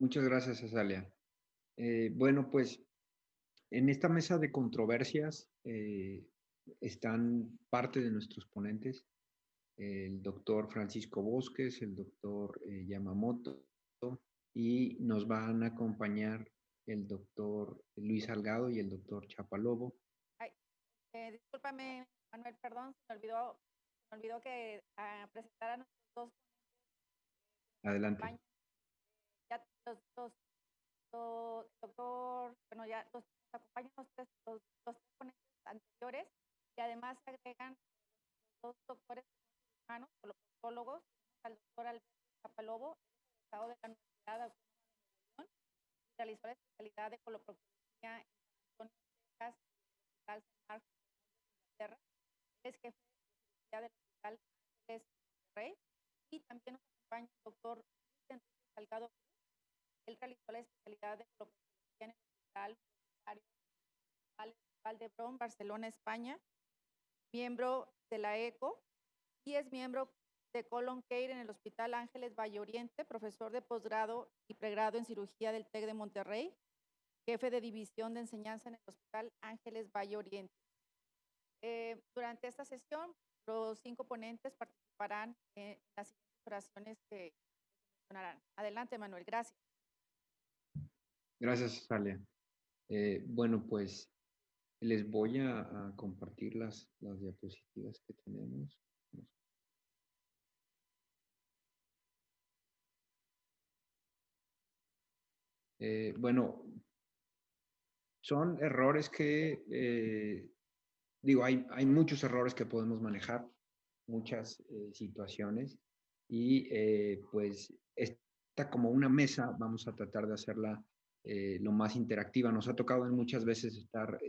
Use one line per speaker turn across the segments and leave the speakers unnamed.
Muchas gracias, Azalia. Bueno, pues en esta mesa de controversias están parte de nuestros ponentes, el doctor Francisco Bosques, el doctor Yamamoto, y nos van a acompañar el doctor Luis Salgado y el doctor Chapalobo.
Ay, discúlpame, Manuel, perdón, se me olvidó que presentar a nuestros dos
Adelante.
compañeros. Ya el doctor, bueno, ya nos acompañan los tres ponentes anteriores y además se agregan los dos doctores humanos, o los proctólogos, al doctor Alberto Chapalobo, egresado de la Universidad Autónoma de Nuevo León y realizó la especialidad de coloproctología en San Antonio, Texas, y el Hospital San Marcos de Inglaterra. Es jefe de cirugía del Hospital Ángeles Monterrey. Y también nos acompaña el doctor Luis Enrique Salgado Cruz. Él realizó la especialidad de coloproctología en el Hospital Universitario Vall d'Hebron, Barcelona, España, miembro de la ECO y es miembro de Colon Care en el Hospital Ángeles Valle Oriente, profesor de posgrado y pregrado en cirugía del TEC de Monterrey, jefe de división de enseñanza en el Hospital Ángeles Valle Oriente. Durante esta sesión, los 5 ponentes participarán en las siguientes oraciones que se mencionarán. Adelante, Manuel, gracias.
Gracias, Azalia. Bueno, pues les voy a compartir las diapositivas que tenemos. Bueno, son errores que, hay muchos errores que podemos manejar, muchas situaciones, y pues esta como una mesa vamos a tratar de hacerla lo más interactiva. Nos ha tocado muchas veces estar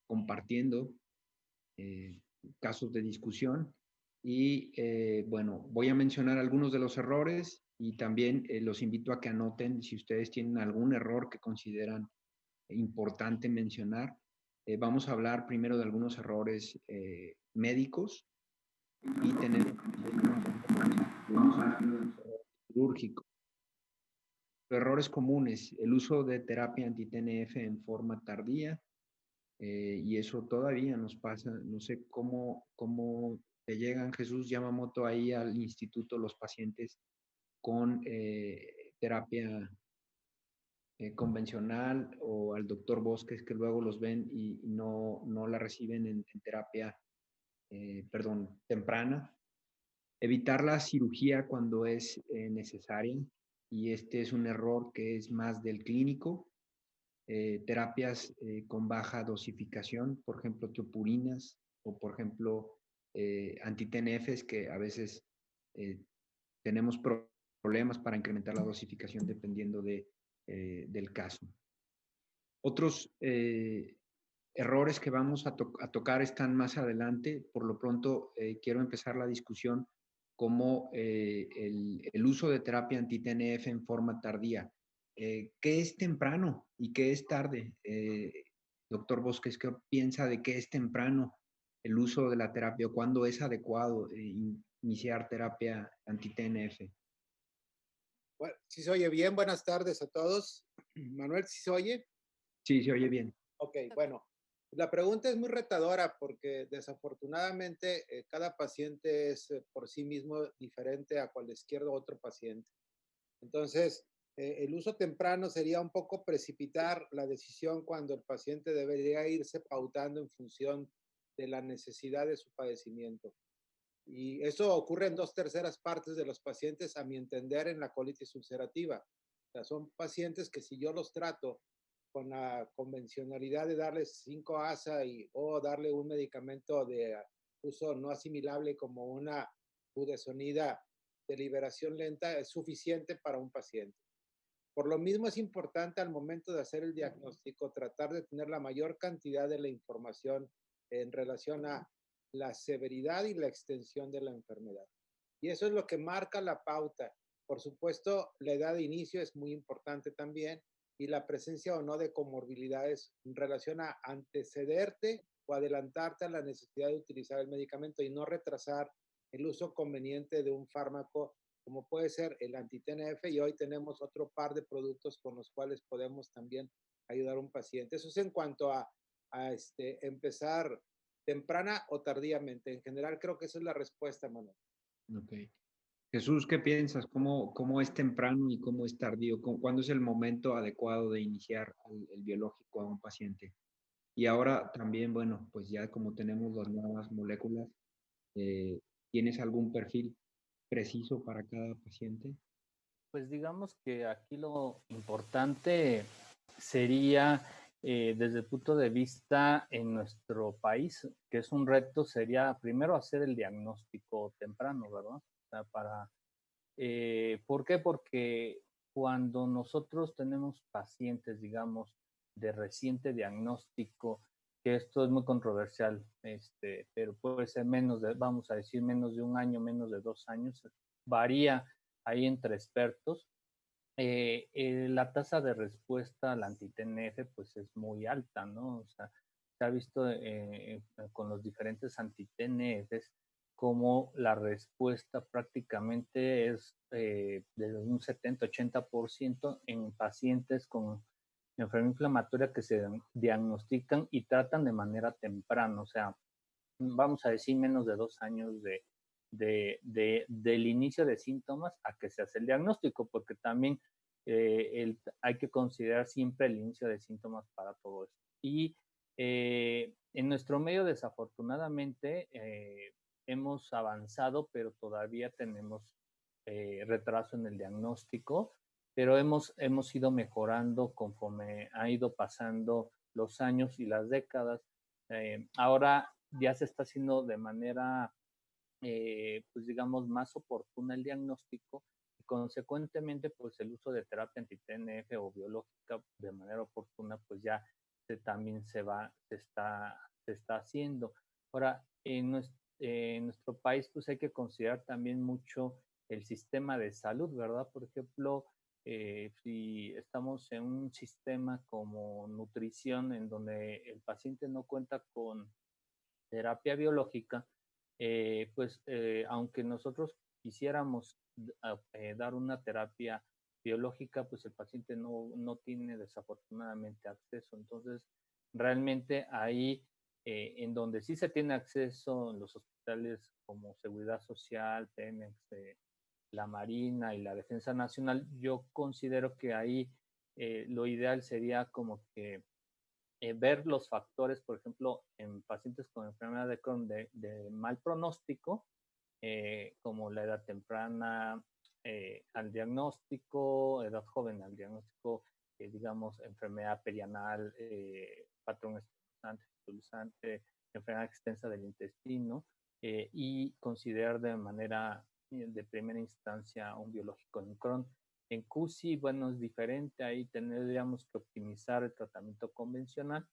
compartiendo casos de discusión y bueno, voy a mencionar algunos de los errores y también los invito a que anoten si ustedes tienen algún error que consideran importante mencionar. Vamos a hablar primero de algunos errores médicos y tenemos quirúrgicos. Errores comunes, el uso de terapia anti-TNF en forma tardía, y eso todavía nos pasa. No sé cómo te llegan, Jesús Yamamoto, ahí al instituto los pacientes con terapia convencional, o al doctor Bosques, que luego los ven y no la reciben en terapia, temprana. Evitar la cirugía cuando es necesaria, y este es un error que es más del clínico. Terapias con baja dosificación, por ejemplo, teopurinas o, por ejemplo, anti-TNFs, que a veces eh, tenemos problemas para incrementar la dosificación dependiendo del caso. Otros errores que vamos a tocar están más adelante. Por lo pronto, quiero empezar la discusión como el uso de terapia anti-TNF en forma tardía. ¿Qué es temprano y qué es tarde? Doctor Bosques, ¿qué piensa de qué es temprano el uso de la terapia, o cuándo es adecuado iniciar terapia anti-TNF?
Bueno, si se oye bien, buenas tardes a todos. Manuel, si se oye.
Sí, se oye bien.
Ok, bueno, la pregunta es muy retadora porque desafortunadamente cada paciente es por sí mismo diferente a cualquier otro paciente. Entonces, el uso temprano sería un poco precipitar la decisión cuando el paciente debería irse pautando en función de la necesidad de su padecimiento. Y eso ocurre en 2/3 de los pacientes, a mi entender, en la colitis ulcerativa. O sea, son pacientes que si yo los trato con la convencionalidad de darles 5 ASA o darle un medicamento de uso no asimilable como una budesonida de liberación lenta, es suficiente para un paciente. Por lo mismo es importante al momento de hacer el diagnóstico tratar de tener la mayor cantidad de la información en relación a la severidad y la extensión de la enfermedad. Y eso es lo que marca la pauta. Por supuesto, la edad de inicio es muy importante también, y la presencia o no de comorbilidades en relación a antecederte o adelantarte a la necesidad de utilizar el medicamento y no retrasar el uso conveniente de un fármaco como puede ser el anti-TNF, y hoy tenemos otro par de productos con los cuales podemos también ayudar a un paciente. Eso es en cuanto a empezar temprana o tardíamente. En general, creo que esa es la respuesta, Manuel.
Ok. Jesús, ¿qué piensas? ¿Cómo es temprano y cómo es tardío? ¿Cuándo es el momento adecuado de iniciar el biológico a un paciente? Y ahora también, bueno, pues ya como tenemos las nuevas moléculas, ¿tienes algún perfil preciso para cada paciente?
Pues digamos que aquí lo importante sería, desde el punto de vista en nuestro país, que es un reto, sería primero hacer el diagnóstico temprano, ¿verdad? O sea, ¿por qué? Porque cuando nosotros tenemos pacientes, digamos, de reciente diagnóstico, que esto es muy controversial, pero puede ser menos de, vamos a decir, menos de un año, menos de 2 años, varía ahí entre expertos. La tasa de respuesta al anti-TNF pues es muy alta, ¿no? O sea, se ha visto con los diferentes anti-TNFs como la respuesta prácticamente es de un 70-80% en pacientes con enfermedad inflamatoria que se diagnostican y tratan de manera temprana, o sea, vamos a decir menos de 2 años del inicio de síntomas a que se hace el diagnóstico, porque también hay que considerar siempre el inicio de síntomas para todo esto. Y en nuestro medio, desafortunadamente, hemos avanzado, pero todavía tenemos retraso en el diagnóstico, pero hemos ido mejorando conforme ha ido pasando los años y las décadas. Ahora ya se está haciendo de manera, pues digamos, más oportuna el diagnóstico y consecuentemente, pues el uso de terapia anti-TNF o biológica de manera oportuna, pues ya también se está haciendo. Ahora, en nuestro país, pues hay que considerar también mucho el sistema de salud, ¿verdad? Por ejemplo, si estamos en un sistema como nutrición en donde el paciente no cuenta con terapia biológica, pues aunque nosotros quisiéramos dar una terapia biológica, pues el paciente no tiene desafortunadamente acceso. Entonces, realmente ahí en donde sí se tiene acceso en los hospitales como Seguridad Social, Pemex, la Marina y la Defensa Nacional, yo considero que ahí lo ideal sería como que ver los factores, por ejemplo, en pacientes con enfermedad de Crohn de mal pronóstico, como la edad temprana al diagnóstico, edad joven al diagnóstico, digamos, enfermedad perianal, patrón expulsante, enfermedad extensa del intestino, y considerar de manera de primera instancia un biológico en Crohn. En CUSI, bueno, es diferente, ahí tendríamos que optimizar el tratamiento convencional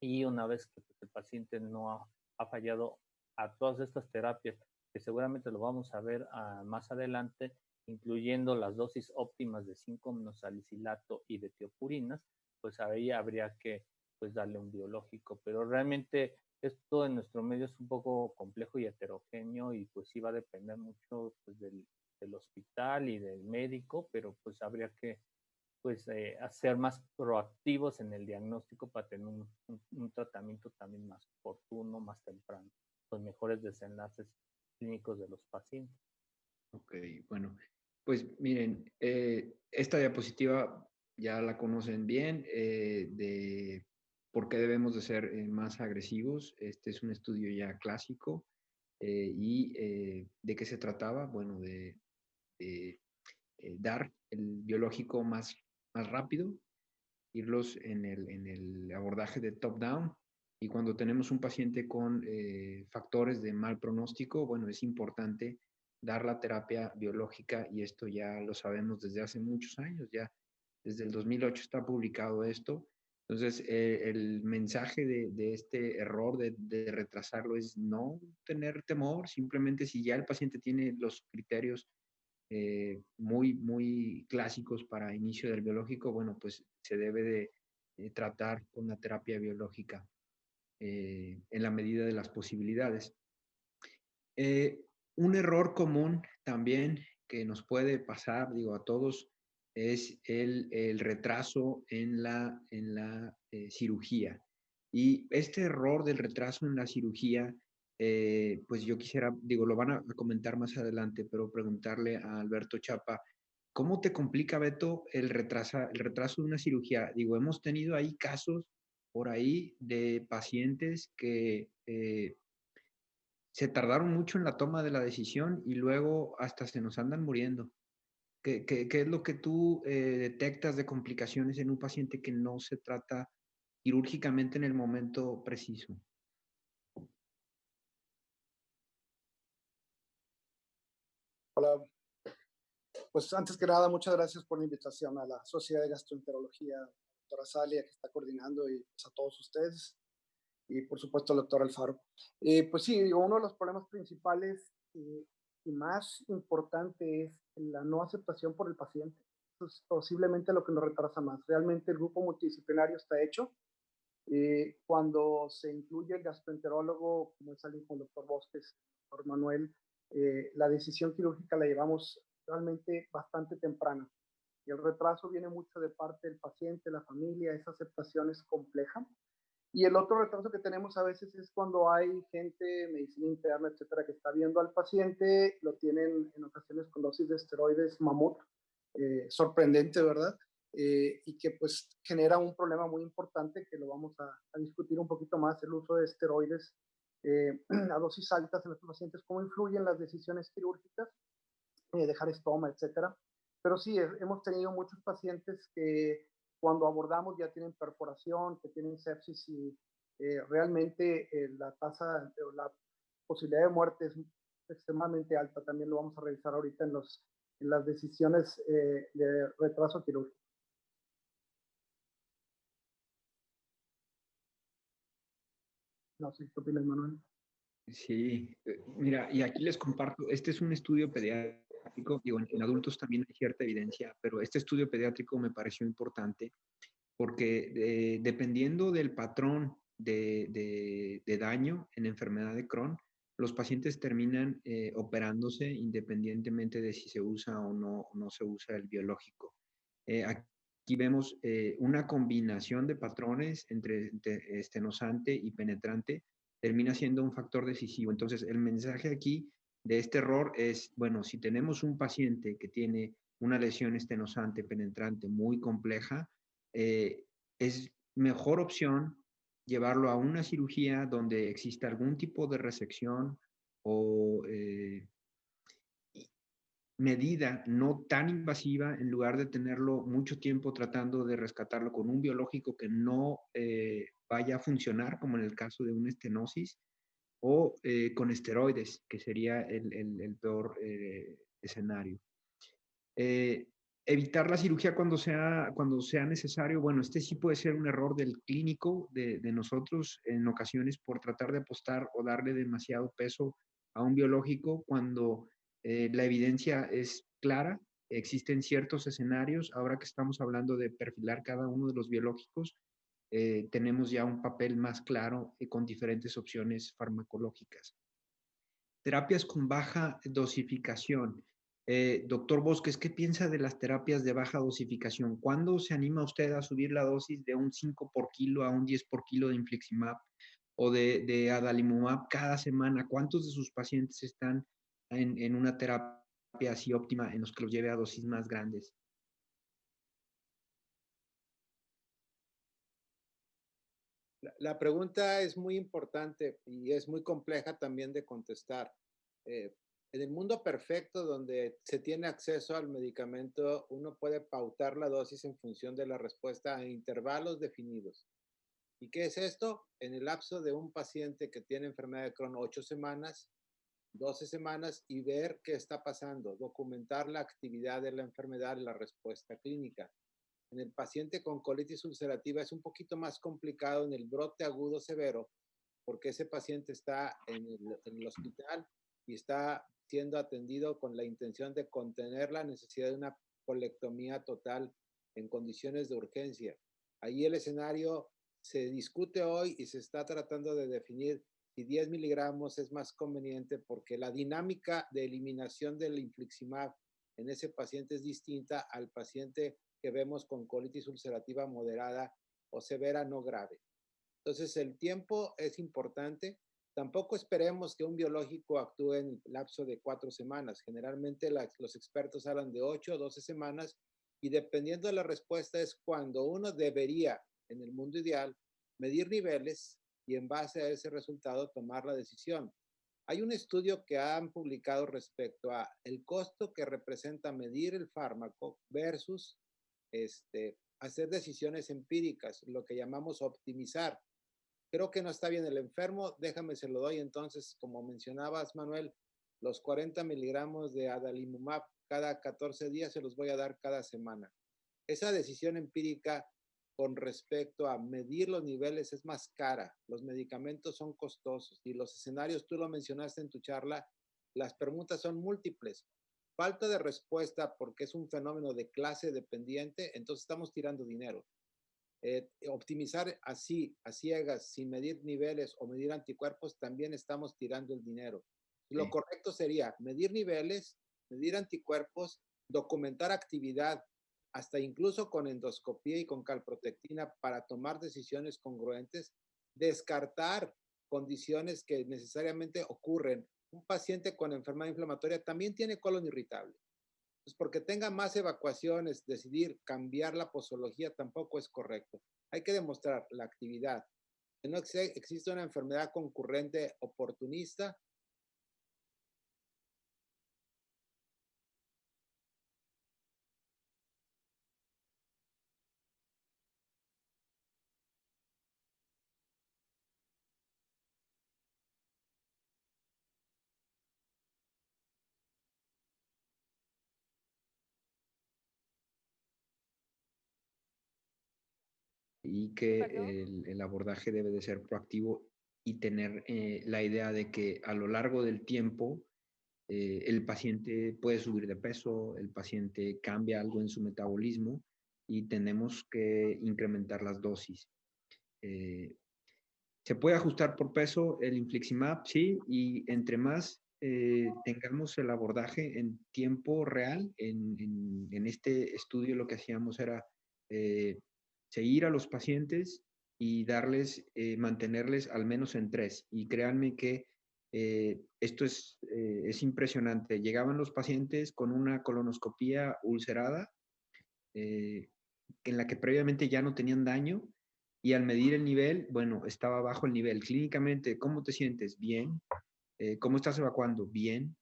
y una vez que pues, el paciente no ha fallado a todas estas terapias, que seguramente lo vamos a ver más adelante, incluyendo las dosis óptimas de 5-minosalicilato y de tiopurinas, pues ahí habría que pues darle un biológico, pero realmente esto en nuestro medio es un poco complejo y heterogéneo y pues sí va a depender mucho pues, del hospital y del médico, pero pues habría que pues ser más proactivos en el diagnóstico para tener un tratamiento también más oportuno, más temprano, con mejores desenlaces clínicos de los pacientes.
Ok, bueno, pues miren, esta diapositiva ya la conocen bien, de por qué debemos de ser más agresivos. Este es un estudio ya clásico. ¿Y de qué se trataba? Bueno, de dar el biológico más rápido, irlos en el abordaje de top-down. Y cuando tenemos un paciente con factores de mal pronóstico, bueno, es importante dar la terapia biológica y esto ya lo sabemos desde hace muchos años, ya desde el 2008 está publicado esto. Entonces, el mensaje de este error de retrasarlo es no tener temor, simplemente si ya el paciente tiene los criterios muy clásicos para inicio del biológico, bueno, pues se debe de tratar con la terapia biológica en la medida de las posibilidades. Un error común también que nos puede pasar, digo, a todos, es el retraso en la cirugía. Y este error del retraso en la cirugía, pues yo quisiera, digo, lo van a comentar más adelante, pero preguntarle a Alberto Chapa, ¿cómo te complica, Beto, el retraso de una cirugía? Digo, hemos tenido ahí casos por ahí de pacientes que se tardaron mucho en la toma de la decisión y luego hasta se nos andan muriendo. ¿Qué es lo que tú detectas de complicaciones en un paciente que no se trata quirúrgicamente en el momento preciso?
Hola, pues antes que nada, muchas gracias por la invitación a la Sociedad de Gastroenterología, doctora Salia, que está coordinando, y pues, a todos ustedes, y por supuesto al doctor Alfaro. Pues sí, digo, uno de los problemas principales y más importante es la no aceptación por el paciente. Eso es posiblemente lo que nos retrasa más. Realmente el grupo multidisciplinario está hecho. Cuando se incluye el gastroenterólogo, como es alguien con el doctor Bosques, el doctor Manuel, la decisión quirúrgica la llevamos realmente bastante temprana. Y el retraso viene mucho de parte del paciente, la familia, esa aceptación es compleja. Y el otro retraso que tenemos a veces es cuando hay gente, medicina interna, etcétera, que está viendo al paciente, lo tienen en ocasiones con dosis de esteroides mamut, sorprendente, ¿verdad? Y que pues genera un problema muy importante que lo vamos a discutir un poquito más, el uso de esteroides a dosis altas en los pacientes, cómo influyen las decisiones quirúrgicas, dejar estoma, etcétera. Pero sí, hemos tenido muchos pacientes que cuando abordamos ya tienen perforación, que tienen sepsis y realmente la tasa, la posibilidad de muerte es extremadamente alta. También lo vamos a revisar ahorita en las decisiones de retraso quirúrgico. No sé qué opinas, Manuel.
Sí, mira, y aquí les comparto, este es un estudio pediátrico, digo, en adultos también hay cierta evidencia, pero este estudio pediátrico me pareció importante porque dependiendo del patrón de daño en enfermedad de Crohn, los pacientes terminan operándose independientemente de si se usa o no se usa el biológico. Aquí vemos una combinación de patrones entre estenosante y penetrante, termina siendo un factor decisivo. Entonces, el mensaje aquí de este error es, bueno, si tenemos un paciente que tiene una lesión estenosante penetrante muy compleja, es mejor opción llevarlo a una cirugía donde exista algún tipo de resección o medida no tan invasiva en lugar de tenerlo mucho tiempo tratando de rescatarlo con un biológico que no vaya a funcionar, como en el caso de una estenosis, o con esteroides, que sería el peor escenario. Evitar la cirugía cuando sea necesario, bueno, este sí puede ser un error del clínico, de nosotros en ocasiones por tratar de apostar o darle demasiado peso a un biológico cuando la evidencia es clara, existen ciertos escenarios, ahora que estamos hablando de perfilar cada uno de los biológicos, tenemos ya un papel más claro con diferentes opciones farmacológicas. Terapias con baja dosificación. Doctor Bosques, ¿qué piensa de las terapias de baja dosificación? ¿Cuándo se anima usted a subir la dosis de un 5 por kilo a un 10 por kilo de infliximab o de adalimumab cada semana? ¿Cuántos de sus pacientes están en una terapia así óptima en los que los lleve a dosis más grandes?
La pregunta es muy importante y es muy compleja también de contestar. En el mundo perfecto, donde se tiene acceso al medicamento, uno puede pautar la dosis en función de la respuesta a intervalos definidos. ¿Y qué es esto? En el lapso de un paciente que tiene enfermedad de Crohn 8 semanas, 12 semanas, y ver qué está pasando, documentar la actividad de la enfermedad y la respuesta clínica. En el paciente con colitis ulcerativa es un poquito más complicado en el brote agudo severo, porque ese paciente está en el hospital y está siendo atendido con la intención de contener la necesidad de una colectomía total en condiciones de urgencia. Ahí el escenario se discute hoy y se está tratando de definir si 10 miligramos es más conveniente, porque la dinámica de eliminación del infliximab en ese paciente es distinta al paciente que vemos con colitis ulcerativa moderada o severa no grave. Entonces, el tiempo es importante. Tampoco esperemos que un biológico actúe en el lapso de 4 semanas. Generalmente los expertos hablan de 8 o 12 semanas y dependiendo de la respuesta es cuando uno debería, en el mundo ideal, medir niveles y en base a ese resultado tomar la decisión. Hay un estudio que han publicado respecto a el costo que representa medir el fármaco versus hacer decisiones empíricas, lo que llamamos optimizar. Creo que no está bien el enfermo, déjame se lo doy entonces, como mencionabas, Manuel, los 40 miligramos de adalimumab cada 14 días se los voy a dar cada semana. Esa decisión empírica con respecto a medir los niveles es más cara, los medicamentos son costosos y los escenarios, tú lo mencionaste en tu charla, las preguntas son múltiples. Falta de respuesta porque es un fenómeno de clase dependiente, entonces estamos tirando dinero. Optimizar así, a ciegas, sin medir niveles o medir anticuerpos, también estamos tirando el dinero. Lo correcto sería medir niveles, medir anticuerpos, documentar actividad, hasta incluso con endoscopía y con calprotectina para tomar decisiones congruentes, descartar condiciones que necesariamente ocurren. Un paciente con enfermedad inflamatoria también tiene colon irritable. Pues porque tenga más evacuaciones, decidir cambiar la posología tampoco es correcto. Hay que demostrar la actividad. Que no existe una enfermedad concurrente oportunista.
Y que el abordaje debe de ser proactivo y tener la idea de que a lo largo del tiempo el paciente puede subir de peso, el paciente cambia algo en su metabolismo y tenemos que incrementar las dosis. Se puede ajustar por peso el infliximab, sí, y entre más tengamos el abordaje en tiempo real, en este estudio lo que hacíamos era seguir a los pacientes y darles, mantenerles al menos en 3. Y créanme que esto es impresionante. Llegaban los pacientes con una colonoscopía ulcerada, en la que previamente ya no tenían daño, y al medir el nivel, bueno, estaba bajo el nivel. Clínicamente, ¿cómo te sientes? Bien. ¿Cómo estás evacuando? Bien.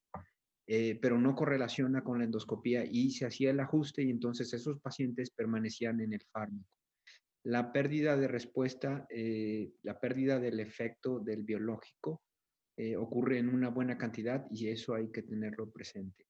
Pero no correlaciona con la endoscopía y se hacía el ajuste y entonces esos pacientes permanecían en el fármaco. La pérdida de respuesta, la pérdida del efecto del biológico ocurre en una buena cantidad y eso hay que tenerlo presente.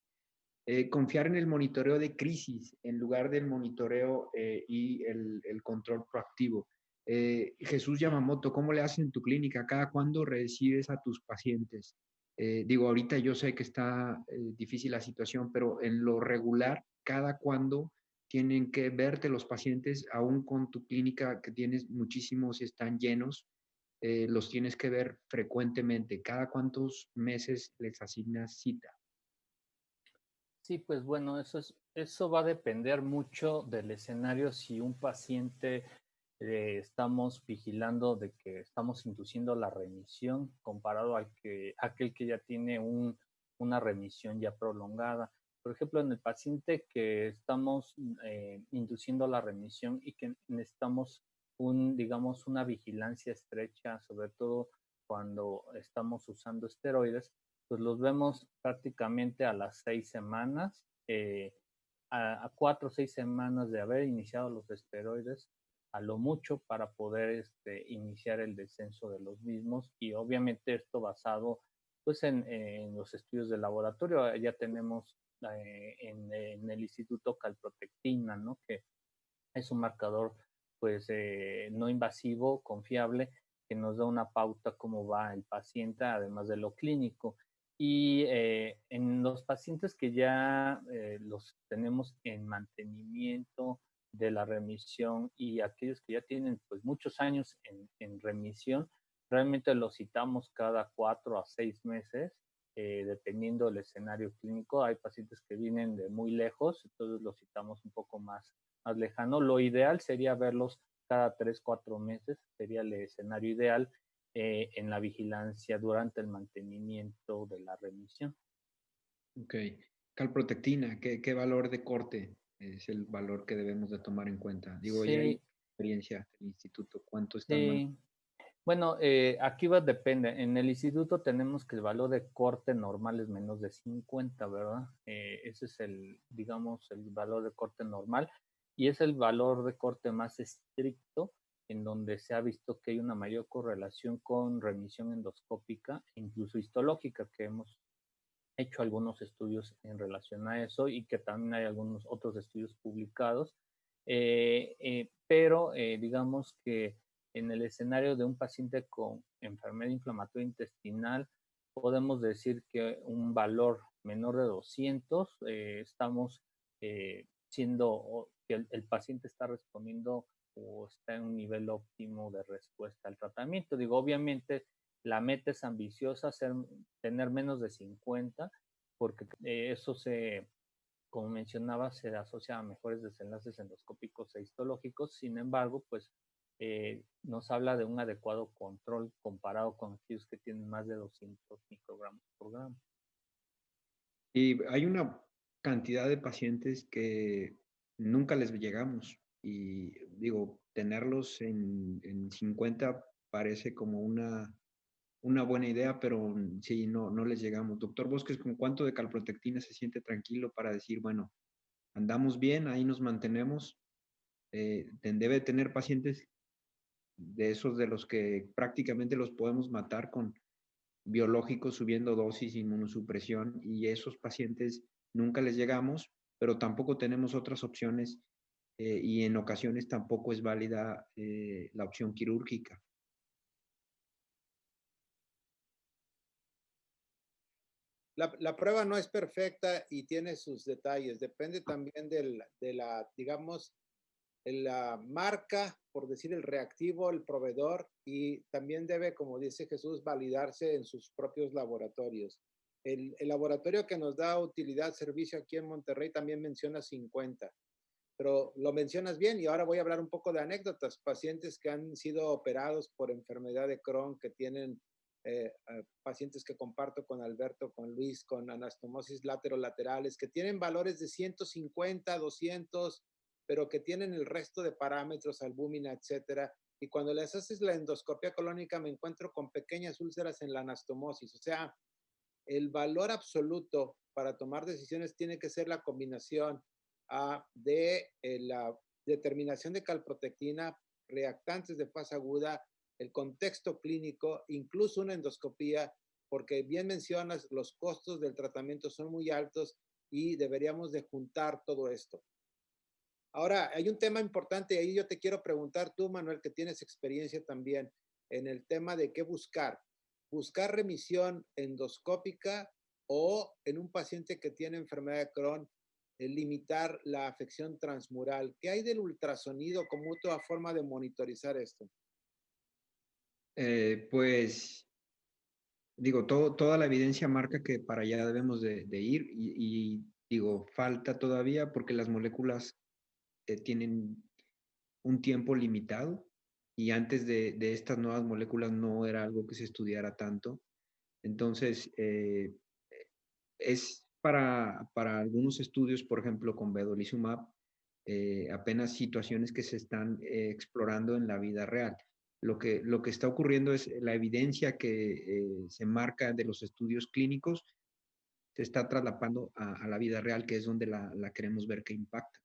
Confiar en el monitoreo de crisis en lugar del monitoreo y el control proactivo. Jesús Yamamoto, ¿cómo le haces en tu clínica? ¿Cada cuándo recibes a tus pacientes? Digo, ahorita yo sé que está difícil la situación, pero en lo regular, ¿cada cuándo tienen que verte los pacientes, aún con tu clínica que tienes muchísimos y están llenos? Los tienes que ver frecuentemente. ¿Cada cuántos meses les asignas cita?
Sí, pues bueno, eso va a depender mucho del escenario. Si un paciente estamos vigilando de que estamos induciendo la remisión comparado al aquel que ya tiene una remisión ya prolongada. Por ejemplo, en el paciente que estamos induciendo la remisión y que necesitamos digamos, una vigilancia estrecha, sobre todo cuando estamos usando esteroides, pues los vemos prácticamente a las 6 semanas, a 4 o 6 semanas de haber iniciado los esteroides, a lo mucho para poder iniciar el descenso de los mismos y obviamente esto basado pues en los estudios de laboratorio. Ya tenemos en el Instituto calprotectina, ¿no? Que es un marcador pues no invasivo, confiable, que nos da una pauta cómo va el paciente, además de lo clínico. Y en los pacientes que ya los tenemos en mantenimiento de la remisión y aquellos que ya tienen pues muchos años en remisión, realmente los citamos cada 4 a 6 meses dependiendo del escenario clínico. Hay pacientes que vienen de muy lejos, entonces los citamos un poco más lejano. Lo ideal sería verlos cada 3, 4 meses, sería el escenario ideal en la vigilancia durante el mantenimiento de la remisión.
Ok. Calprotectina, ¿qué valor de corte es el valor que debemos de tomar en cuenta? Digo, ya hay
Sí,
experiencia del instituto, ¿cuánto están
sí. Bueno, aquí depende. En el instituto tenemos que el valor de corte normal es menos de 50, ¿verdad? Ese es digamos, el valor de corte normal y es el valor de corte más estricto en donde se ha visto que hay una mayor correlación con remisión endoscópica, incluso histológica, que hemos hecho algunos estudios en relación a eso y que también hay algunos otros estudios publicados, pero digamos que en el escenario de un paciente con enfermedad inflamatoria intestinal, podemos decir que un valor menor de 200, estamos siendo que el paciente está respondiendo o está en un nivel óptimo de respuesta al tratamiento. Digo, obviamente la meta es ambiciosa, tener menos de 50, porque eso como mencionaba, se asocia a mejores desenlaces endoscópicos e histológicos. Sin embargo, pues nos habla de un adecuado control comparado con aquellos que tienen más de 200 microgramos por gramo.
Y hay una cantidad de pacientes que nunca les llegamos y digo, tenerlos en 50 parece como una buena idea, pero sí, no les llegamos. Doctor Bosques, ¿con cuánto de calprotectina se siente tranquilo para decir, bueno, andamos bien, ahí nos mantenemos? Debe tener pacientes de esos de los que prácticamente los podemos matar con biológicos subiendo dosis, inmunosupresión, y esos pacientes nunca les llegamos, pero tampoco tenemos otras opciones y en ocasiones tampoco es válida la opción quirúrgica.
La prueba no es perfecta y tiene sus detalles. Depende también de la, digamos, la marca, por decir el reactivo, el proveedor, y también debe, como dice Jesús, validarse en sus propios laboratorios. El laboratorio que nos da utilidad, servicio aquí en Monterrey también menciona 50, pero lo mencionas bien y ahora voy a hablar un poco de anécdotas. Pacientes que han sido operados por enfermedad de Crohn, que tienen pacientes que comparto con Alberto, con Luis, con anastomosis laterales, que tienen valores de 150, 200, pero que tienen el resto de parámetros, albúmina, etcétera. Y cuando les haces la endoscopia colónica me encuentro con pequeñas úlceras en la anastomosis. O sea, el valor absoluto para tomar decisiones tiene que ser la combinación de la determinación de calprotectina, reactantes de fase aguda, el contexto clínico, incluso una endoscopía, porque bien mencionas, los costos del tratamiento son muy altos y deberíamos de juntar todo esto. Ahora, hay un tema importante y ahí yo te quiero preguntar tú, Manuel, que tienes experiencia también en el tema de qué buscar. Buscar remisión endoscópica o en un paciente que tiene enfermedad de Crohn, limitar la afección transmural. ¿Qué hay del ultrasonido como otra forma de monitorizar esto?
Pues digo, toda la evidencia marca que para allá debemos de ir y digo, falta todavía porque las moléculas tienen un tiempo limitado y antes de estas nuevas moléculas no era algo que se estudiara tanto. Entonces, es para algunos estudios, por ejemplo, con vedolizumab, apenas situaciones que se están explorando en la vida real. Lo que está ocurriendo es la evidencia que se marca de los estudios clínicos se está traslapando a la vida real, que es donde la queremos ver que impacta.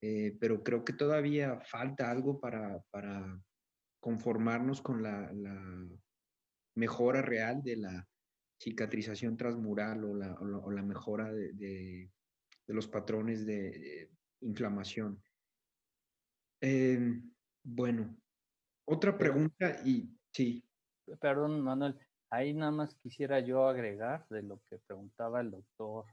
Pero creo que todavía falta algo para conformarnos con la mejora real de la cicatrización transmural o la mejora de los patrones de inflamación. Bueno, otra
Pero,
pregunta y sí,
perdón, Manuel, ahí nada más quisiera yo agregar de lo que preguntaba el doctor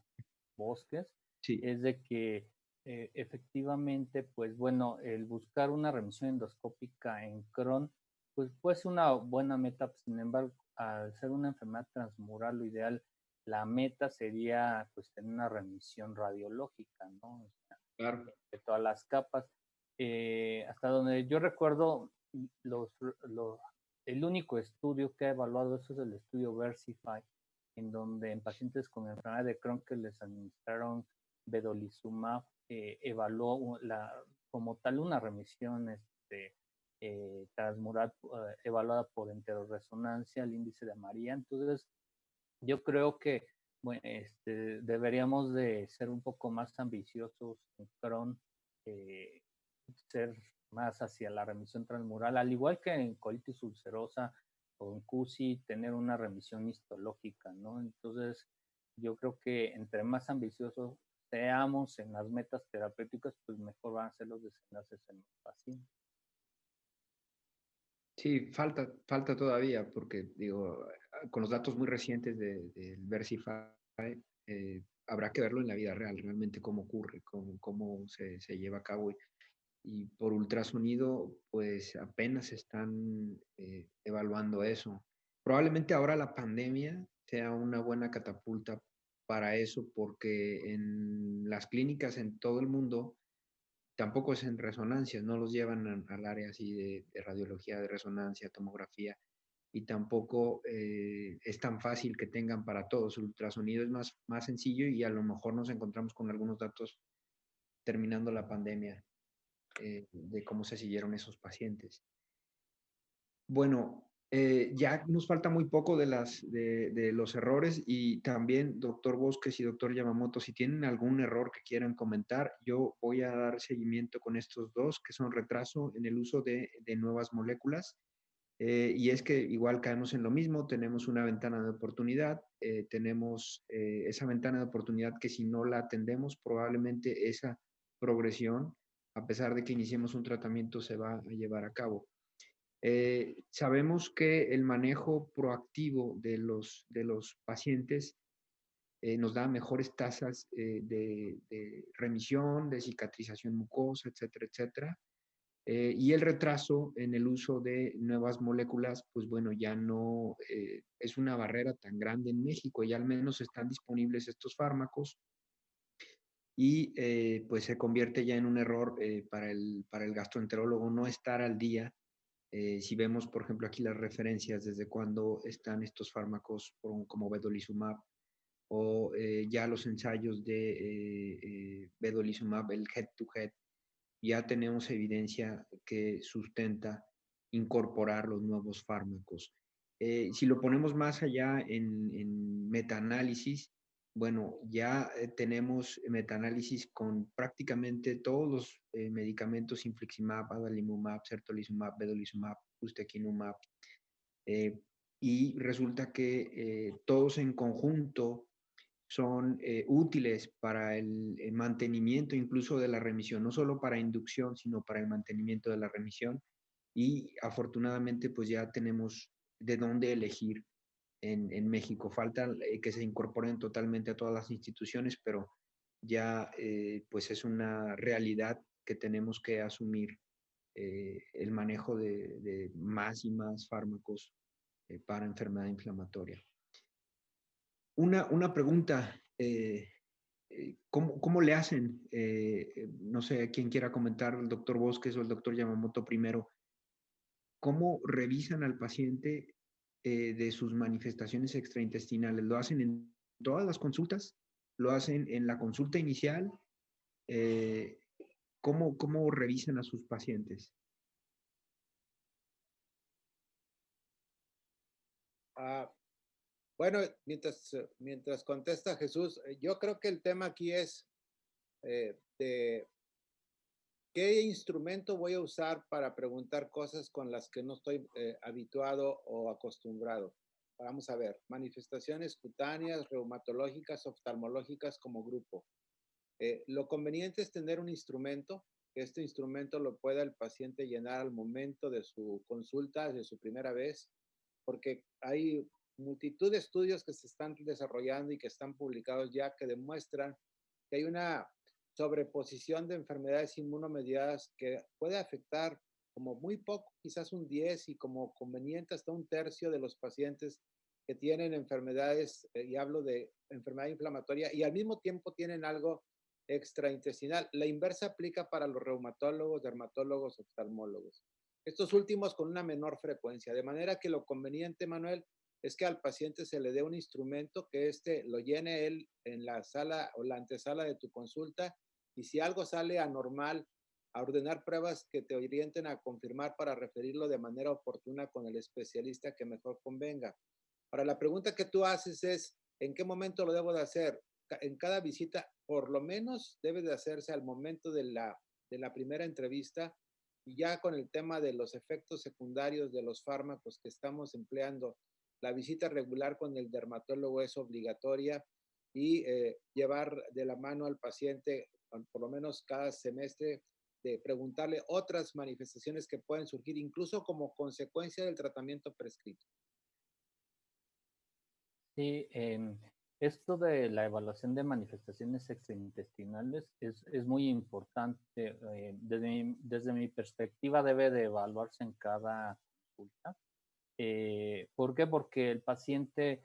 Bosques,
sí.
es de que efectivamente, pues bueno, el buscar una remisión endoscópica en Crohn, pues puede ser una buena meta, sin embargo, al ser una enfermedad transmural, lo ideal la meta sería pues tener una remisión radiológica, ¿no? O sea,
Claro.
de todas las capas. Hasta donde yo recuerdo, el único estudio que ha evaluado eso es el estudio Versify, en donde en pacientes con enfermedad de Crohn que les administraron vedolizumab, evaluó como tal una remisión transmural evaluada por enteroresonancia, el índice de María. Entonces, yo creo que bueno, deberíamos de ser un poco más ambiciosos en Crohn, ser más hacia la remisión transmural, al igual que en colitis ulcerosa o en CUSI, tener una remisión histológica, ¿no? Entonces, yo creo que entre más ambiciosos seamos en las metas terapéuticas, pues mejor van a ser los desenlaces en los pacientes.
Sí, falta todavía, porque digo, con los datos muy recientes del Versify, habrá que verlo en la vida real, realmente cómo ocurre, cómo se lleva a cabo. Y por ultrasonido, pues apenas están evaluando eso. Probablemente ahora la pandemia sea una buena catapulta para eso, porque en las clínicas en todo el mundo tampoco es en resonancias, no los llevan al área así de radiología, de resonancia, tomografía, y tampoco es tan fácil que tengan para todos. El ultrasonido es más sencillo y a lo mejor nos encontramos con algunos datos terminando la pandemia de cómo se siguieron esos pacientes. Bueno, ya nos falta muy poco de los errores y también, doctor Bosques y doctor Yamamoto, si tienen algún error que quieran comentar, yo voy a dar seguimiento con estos dos, que son retraso en el uso de nuevas moléculas. Y es que igual caemos en lo mismo, tenemos una ventana de oportunidad, tenemos esa ventana de oportunidad que si no la atendemos, probablemente esa progresión, a pesar de que iniciemos un tratamiento, se va a llevar a cabo. Sabemos que el manejo proactivo de los pacientes nos da mejores tasas de remisión, de cicatrización mucosa, etcétera, etcétera. Y el retraso en el uso de nuevas moléculas, pues bueno, ya no es una barrera tan grande en México, ya al menos están disponibles estos fármacos y pues se convierte ya en un error para el gastroenterólogo no estar al día. Si vemos, por ejemplo, aquí las referencias desde cuando están estos fármacos como vedolizumab o ya los ensayos de vedolizumab, el head-to-head, ya tenemos evidencia que sustenta incorporar los nuevos fármacos. Si lo ponemos más allá en metaanálisis, bueno, ya tenemos metaanálisis con prácticamente todos los medicamentos infliximab, adalimumab, certolizumab, vedolizumab, ustekinumab, y resulta que todos en conjunto son útiles para el mantenimiento incluso de la remisión, no solo para inducción, sino para el mantenimiento de la remisión. Y afortunadamente pues ya tenemos de dónde elegir en México. Falta que se incorporen totalmente a todas las instituciones, pero ya pues es una realidad que tenemos que asumir el manejo de más y más fármacos para enfermedad inflamatoria. Una pregunta, ¿cómo le hacen? No sé quién quiera comentar, el doctor Bosques o el doctor Yamamoto primero. ¿Cómo revisan al paciente de sus manifestaciones extraintestinales? ¿Lo hacen en todas las consultas? ¿Lo hacen en la consulta inicial? Eh, ¿Cómo revisan a sus pacientes?
Bueno, mientras contesta Jesús, yo creo que el tema aquí es de qué instrumento voy a usar para preguntar cosas con las que no estoy habituado o acostumbrado. Vamos a ver, manifestaciones cutáneas, reumatológicas, oftalmológicas como grupo. Lo conveniente es tener un instrumento, que este instrumento lo pueda el paciente llenar al momento de su consulta, de su primera vez, porque hay multitud de estudios que se están desarrollando y que están publicados ya que demuestran que hay una sobreposición de enfermedades inmunomediadas que puede afectar como muy poco, quizás un 10 y como conveniente hasta un tercio de los pacientes que tienen enfermedades, y hablo de enfermedad inflamatoria, y al mismo tiempo tienen algo extraintestinal. La inversa aplica para los reumatólogos, dermatólogos, oftalmólogos. Estos últimos con una menor frecuencia, de manera que lo conveniente, Manuel, es que al paciente se le dé un instrumento que lo llene él en la sala o la antesala de tu consulta, y si algo sale anormal, a ordenar pruebas que te orienten a confirmar para referirlo de manera oportuna con el especialista que mejor convenga. Ahora, la pregunta que tú haces es, ¿en qué momento lo debo de hacer? En cada visita, por lo menos debe de hacerse al momento de la primera entrevista, y ya con el tema de los efectos secundarios de los fármacos que estamos empleando, la visita regular con el dermatólogo es obligatoria, y llevar de la mano al paciente, por lo menos cada semestre, de preguntarle otras manifestaciones que pueden surgir, incluso como consecuencia del tratamiento prescrito.
Sí, esto de la evaluación de manifestaciones extraintestinales es muy importante. Desde mi perspectiva debe de evaluarse en cada consulta. ¿Por qué? Porque el paciente,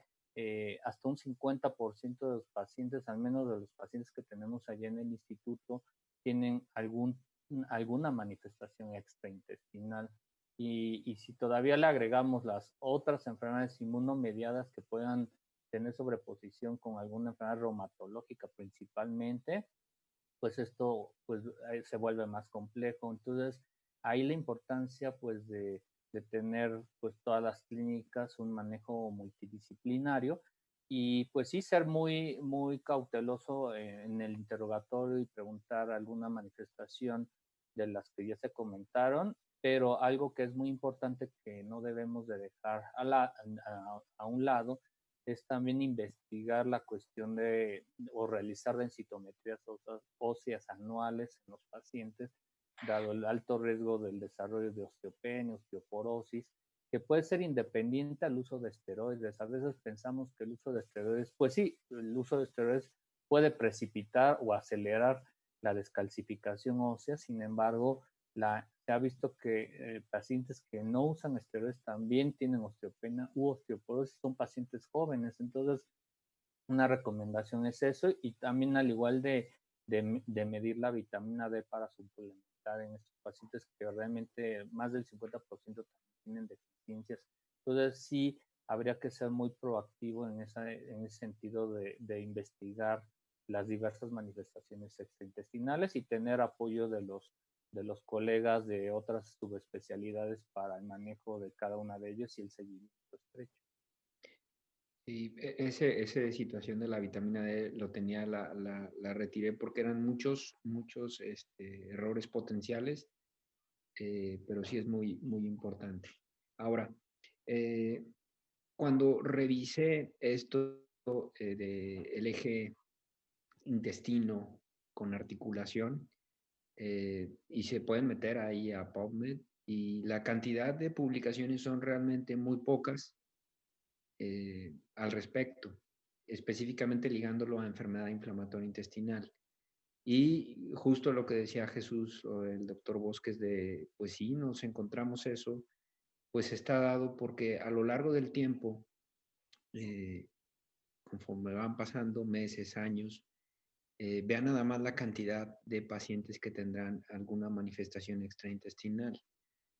hasta un 50% de los pacientes, al menos de los pacientes que tenemos allá en el instituto, tienen alguna manifestación extraintestinal. Y si todavía le agregamos las otras enfermedades inmunomediadas que puedan tener sobreposición con alguna enfermedad reumatológica principalmente, pues esto pues, se vuelve más complejo. Entonces, ahí la importancia pues de tener pues todas las clínicas, un manejo multidisciplinario y pues sí ser muy cauteloso en el interrogatorio y preguntar alguna manifestación de las que ya se comentaron, pero algo que es muy importante que no debemos de dejar a un lado es también investigar la cuestión de o realizar densitometrías óseas anuales en los pacientes, dado el alto riesgo del desarrollo de osteopenia, osteoporosis, que puede ser independiente al uso de esteroides. A veces pensamos que el uso de esteroides, pues sí, el uso de esteroides puede precipitar o acelerar la descalcificación ósea, sin embargo, se ha visto que pacientes que no usan esteroides también tienen osteopenia u osteoporosis, son pacientes jóvenes. Entonces, una recomendación es eso y también al igual de medir la vitamina D para suplementar en estos pacientes que realmente más del 50% también tienen deficiencias. Entonces, sí, habría que ser muy proactivo en ese sentido de investigar las diversas manifestaciones extraintestinales y tener apoyo de los colegas de otras subespecialidades para el manejo de cada una de ellos y el seguimiento estrecho.
Sí, esa situación de la vitamina D lo tenía, la retiré porque eran muchos errores potenciales, pero sí es muy importante. Ahora, cuando revisé esto del eje intestino con articulación, y se pueden meter ahí a PubMed, y la cantidad de publicaciones son realmente muy pocas al respecto, específicamente ligándolo a enfermedad inflamatoria intestinal. Y justo lo que decía Jesús o el doctor Bosques pues sí, nos encontramos eso, pues está dado porque a lo largo del tiempo, conforme van pasando meses, años, vean nada más la cantidad de pacientes que tendrán alguna manifestación extraintestinal.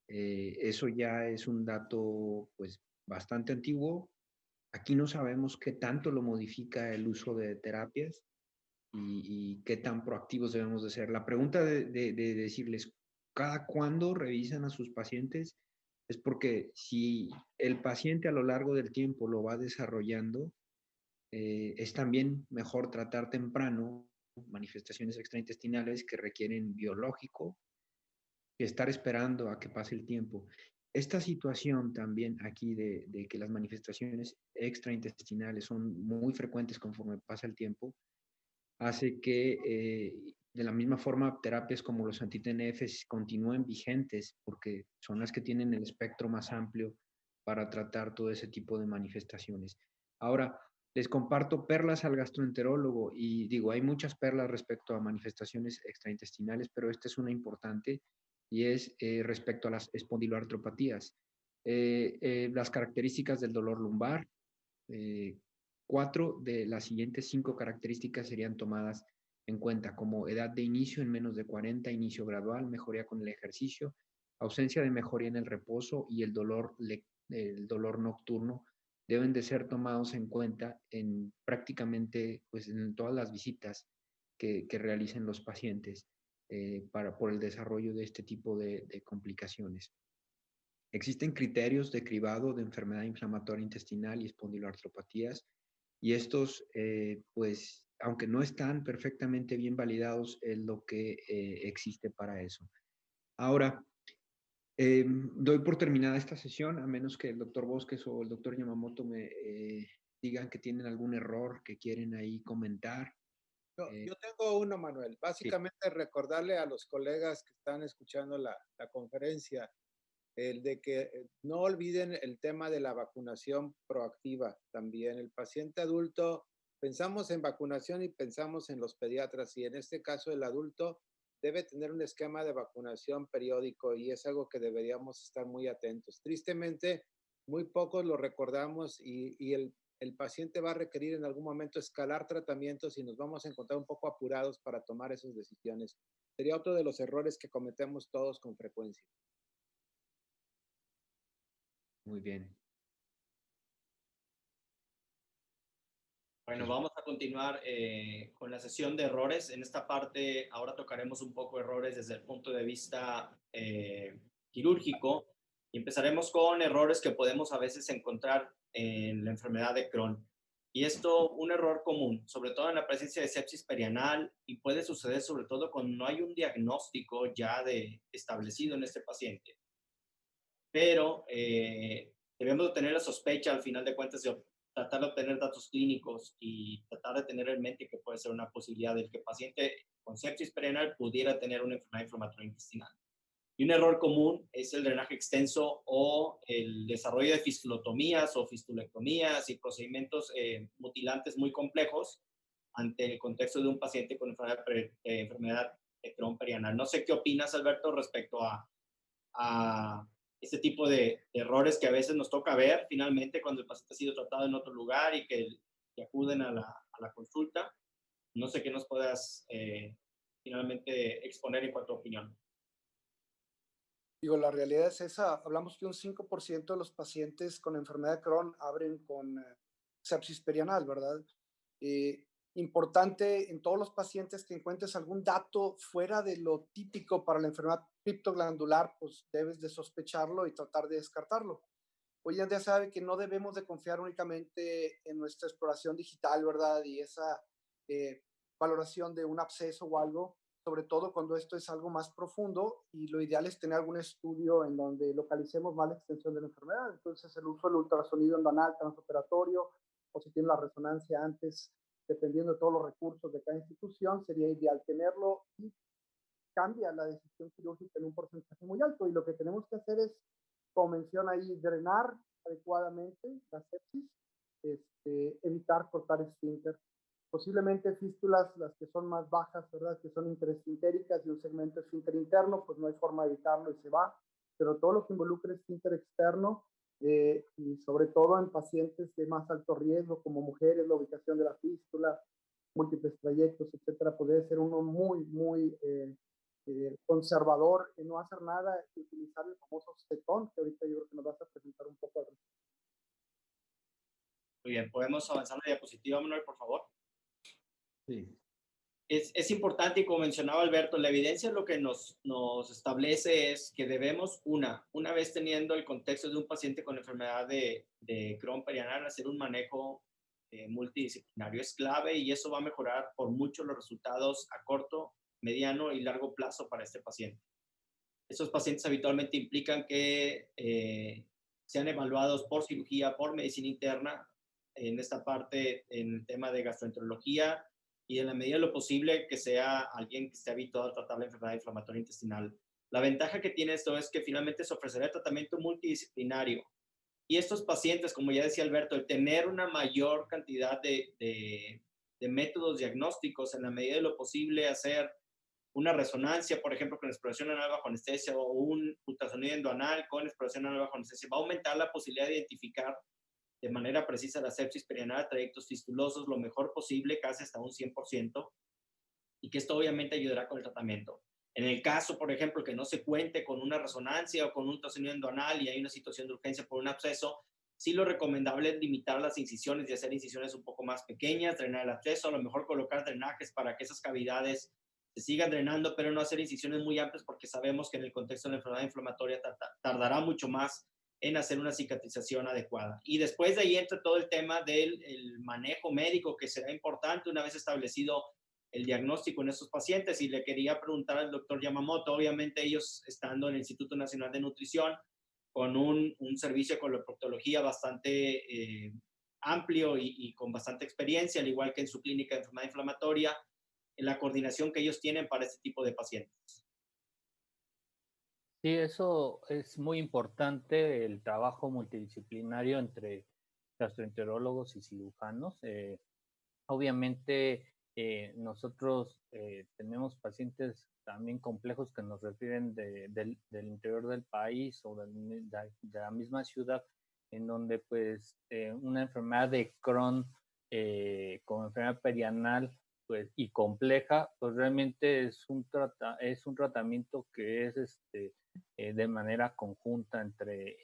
Eso ya es un dato pues bastante antiguo. Aquí no sabemos qué tanto lo modifica el uso de terapias y qué tan proactivos debemos de ser. La pregunta de decirles cada cuándo revisan a sus pacientes es porque si el paciente a lo largo del tiempo lo va desarrollando, es también mejor tratar temprano manifestaciones extraintestinales que requieren biológico que estar esperando a que pase el tiempo. Esta situación también aquí de que las manifestaciones extraintestinales son muy frecuentes conforme pasa el tiempo, hace que de la misma forma terapias como los anti-TNFs continúen vigentes porque son las que tienen el espectro más amplio para tratar todo ese tipo de manifestaciones. Ahora, les comparto perlas al gastroenterólogo y digo, hay muchas perlas respecto a manifestaciones extraintestinales, pero esta es una importante y es respecto a las espondiloartropatías. Las características del dolor lumbar, 4 de las siguientes 5 características serían tomadas en cuenta, como edad de inicio en menos de 40, inicio gradual, mejoría con el ejercicio, ausencia de mejoría en el reposo y el dolor nocturno deben de ser tomados en cuenta en prácticamente pues, en todas las visitas que realicen los pacientes por el desarrollo de este tipo de complicaciones. Existen criterios de cribado de enfermedad inflamatoria intestinal y espondiloartropatías, y estos, pues, aunque no están perfectamente bien validados, es lo que existe para eso. Ahora, doy por terminada esta sesión, a menos que el doctor Bosques o el doctor Yamamoto me digan que tienen algún error que quieren ahí comentar.
Yo tengo uno, Manuel. Básicamente sí. Recordarle a los colegas que están escuchando la conferencia, el de que no olviden el tema de la vacunación proactiva también. El paciente adulto, pensamos en vacunación y pensamos en los pediatras, y en este caso el adulto debe tener un esquema de vacunación periódico y es algo que deberíamos estar muy atentos. Tristemente, muy pocos lo recordamos y el paciente va a requerir en algún momento escalar tratamientos y nos vamos a encontrar un poco apurados para tomar esas decisiones. Sería otro de los errores que cometemos todos con frecuencia.
Muy bien.
Bueno, vamos a continuar con la sesión de errores. En esta parte ahora tocaremos un poco errores desde el punto de vista quirúrgico y empezaremos con errores que podemos a veces encontrar en la enfermedad de Crohn. Y esto, un error común, sobre todo en la presencia de sepsis perianal, y puede suceder sobre todo cuando no hay un diagnóstico ya establecido en este paciente. Pero debemos tener la sospecha al final de cuentas de tratar de obtener datos clínicos y tratar de tener en mente que puede ser una posibilidad de que el paciente con sepsis perianal pudiera tener una enfermedad inflamatoria intestinal. Y un error común es el drenaje extenso o el desarrollo de fistulotomías o fistulectomías y procedimientos mutilantes muy complejos ante el contexto de un paciente con enfermedad de Crohn perianal. No sé qué opinas, Alberto, respecto a este tipo de errores que a veces nos toca ver finalmente cuando el paciente ha sido tratado en otro lugar y que acuden a la consulta. No sé qué nos puedas finalmente exponer en cuanto a opinión.
Digo, la realidad es esa. Hablamos que un 5% de los pacientes con enfermedad de Crohn abren con sepsis perianal, ¿verdad? Importante en todos los pacientes que encuentres algún dato fuera de lo típico para la enfermedad criptoglandular, pues debes de sospecharlo y tratar de descartarlo. Hoy en día sabe que no debemos de confiar únicamente en nuestra exploración digital, ¿verdad? Y esa valoración de un absceso o algo, sobre todo cuando esto es algo más profundo, y lo ideal es tener algún estudio en donde localicemos más la extensión de la enfermedad. Entonces el uso del ultrasonido endonal transoperatorio, o si tiene la resonancia antes, dependiendo de todos los recursos de cada institución, sería ideal tenerlo, y cambia la decisión quirúrgica en un porcentaje muy alto. Y lo que tenemos que hacer es, como menciona ahí, drenar adecuadamente la sepsis, evitar cortar esfínter. Posiblemente fístulas, las que son más bajas, ¿verdad?, que son interesfintéricas y un segmento esfínter interno, pues no hay forma de evitarlo y se va. Pero todo lo que involucre esfínter externo, y sobre todo en pacientes de más alto riesgo, como mujeres, la ubicación de la fístula, múltiples trayectos, etcétera, puede ser uno muy conservador en no hacer nada y utilizar el famoso cetón, que ahorita yo creo que nos vas a presentar un poco al respecto.
Muy bien, ¿podemos avanzar la diapositiva, Manuel, por favor?
Sí.
Es importante, y como mencionaba Alberto, la evidencia lo que nos establece es que debemos, una vez teniendo el contexto de un paciente con enfermedad de Crohn perianal, hacer un manejo multidisciplinario. Es clave y eso va a mejorar por mucho los resultados a corto, mediano y largo plazo para este paciente. Estos pacientes habitualmente implican que sean evaluados por cirugía, por medicina interna, en esta parte, en el tema de gastroenterología, y en la medida de lo posible que sea alguien que esté habituado a tratar la enfermedad inflamatoria intestinal. La ventaja que tiene esto es que finalmente se ofrecerá tratamiento multidisciplinario. Y estos pacientes, como ya decía Alberto, el tener una mayor cantidad de métodos diagnósticos, en la medida de lo posible hacer una resonancia, por ejemplo, con exploración anal bajo anestesia, o un ultrasonido endonal con exploración anal bajo anestesia, va a aumentar la posibilidad de identificar de manera precisa la sepsis perianal, trayectos fistulosos, lo mejor posible, casi hasta un 100%, y que esto obviamente ayudará con el tratamiento. En el caso, por ejemplo, que no se cuente con una resonancia o con un ultrasonido endonal y hay una situación de urgencia por un absceso, sí lo recomendable es limitar las incisiones y hacer incisiones un poco más pequeñas, drenar el absceso, a lo mejor colocar drenajes para que esas cavidades se sigan drenando, pero no hacer incisiones muy amplias porque sabemos que en el contexto de la enfermedad inflamatoria tardará mucho más en hacer una cicatrización adecuada. Y después de ahí entra todo el tema del manejo médico, que será importante una vez establecido el diagnóstico en estos pacientes. Y le quería preguntar al doctor Yamamoto, obviamente ellos estando en el Instituto Nacional de Nutrición, con un servicio de coloproctología bastante amplio y con bastante experiencia, al igual que en su clínica de enfermedad inflamatoria, en la coordinación que ellos tienen para este tipo de pacientes.
Sí, eso es muy importante, el trabajo multidisciplinario entre gastroenterólogos y cirujanos. Obviamente, nosotros tenemos pacientes también complejos que nos refieren del interior del país o de la misma ciudad, en donde pues una enfermedad de Crohn como enfermedad perianal pues, y compleja, pues realmente es un tratamiento que es de manera conjunta entre